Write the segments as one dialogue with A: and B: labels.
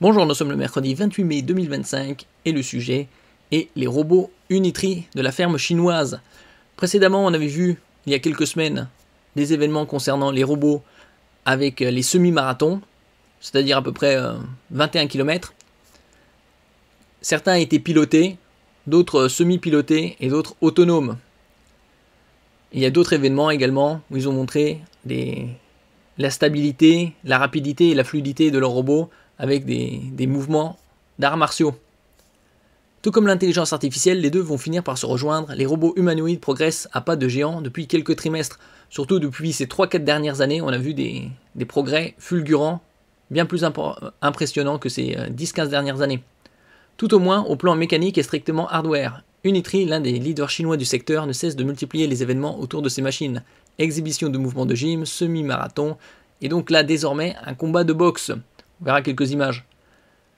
A: Bonjour, nous sommes le mercredi 28 mai 2025 et le sujet est les robots Unitree de la ferme chinoise. Précédemment, on avait vu, il y a quelques semaines, des événements concernant les robots avec les semi-marathons, c'est-à-dire à peu près 21 km. Certains étaient pilotés, d'autres semi-pilotés et d'autres autonomes. Il y a d'autres événements également où ils ont montré la stabilité, la rapidité et la fluidité de leurs robots avec des mouvements d'arts martiaux. Tout comme l'intelligence artificielle, les deux vont finir par se rejoindre. Les robots humanoïdes progressent à pas de géant depuis quelques trimestres. Surtout depuis ces 3-4 dernières années, on a vu des progrès fulgurants, bien plus impressionnants que ces 10-15 dernières années. Tout au moins au plan mécanique et strictement hardware. Unitree, l'un des leaders chinois du secteur, ne cesse de multiplier les événements autour de ses machines. Exhibition de mouvements de gym, semi-marathon, et donc là désormais un combat de boxe. On verra quelques images.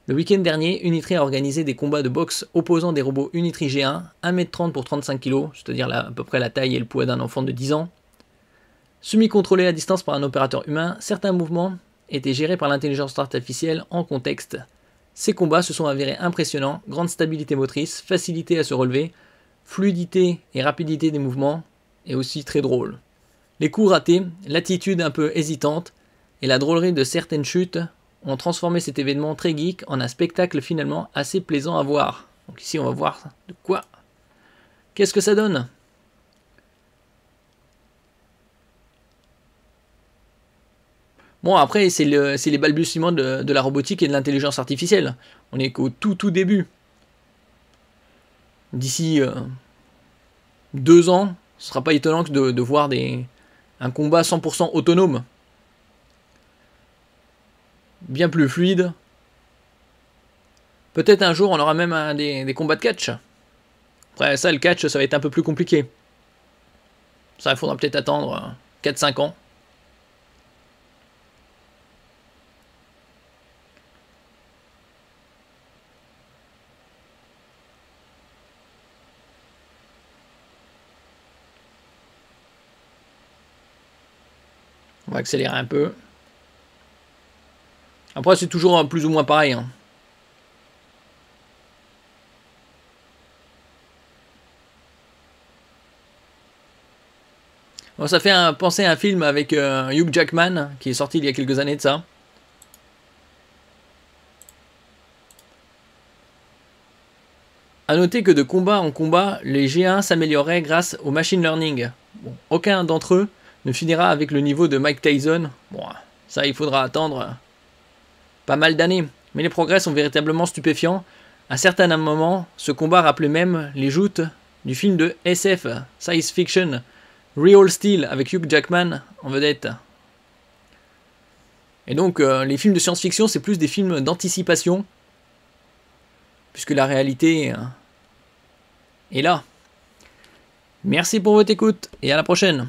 A: Le week-end dernier, Unitree a organisé des combats de boxe opposant des robots Unitree G1, 1m30 pour 35 kg, c'est-à-dire à peu près la taille et le poids d'un enfant de 10 ans. Semi-contrôlés à distance par un opérateur humain, certains mouvements étaient gérés par l'intelligence artificielle en contexte. Ces combats se sont avérés impressionnants, grande stabilité motrice, facilité à se relever, fluidité et rapidité des mouvements, et aussi très drôle. Les coups ratés, l'attitude un peu hésitante, et la drôlerie de certaines chutes ont transformé cet événement très geek en un spectacle finalement assez plaisant à voir. Donc ici on va voir de quoi. Qu'est-ce que ça donne ? Bon, après, c'est les balbutiements de la robotique et de l'intelligence artificielle. On est qu'au tout début. D'ici 2 ans, ce ne sera pas étonnant de voir un combat 100% autonome. Bien plus fluide. Peut-être un jour, on aura même des combats de catch. Après, ça, le catch, ça va être un peu plus compliqué. Ça, il faudra peut-être attendre 4-5 ans. On va accélérer un peu. Après, c'est toujours plus ou moins pareil. Hein. Bon, ça fait penser à un film avec Hugh Jackman, qui est sorti il y a quelques années de ça. A noter que de combat en combat, les G1 s'amélioreraient grâce au machine learning. Bon, aucun d'entre eux ne finira avec le niveau de Mike Tyson. Bon, ça, il faudra attendre pas mal d'années. Mais les progrès sont véritablement stupéfiants. À certains moments, ce combat rappelait même les joutes du film de SF, Science Fiction, Real Steel, avec Hugh Jackman en vedette. Et donc, les films de science-fiction, c'est plus des films d'anticipation, puisque la réalité est là. Merci pour votre écoute, et à la prochaine.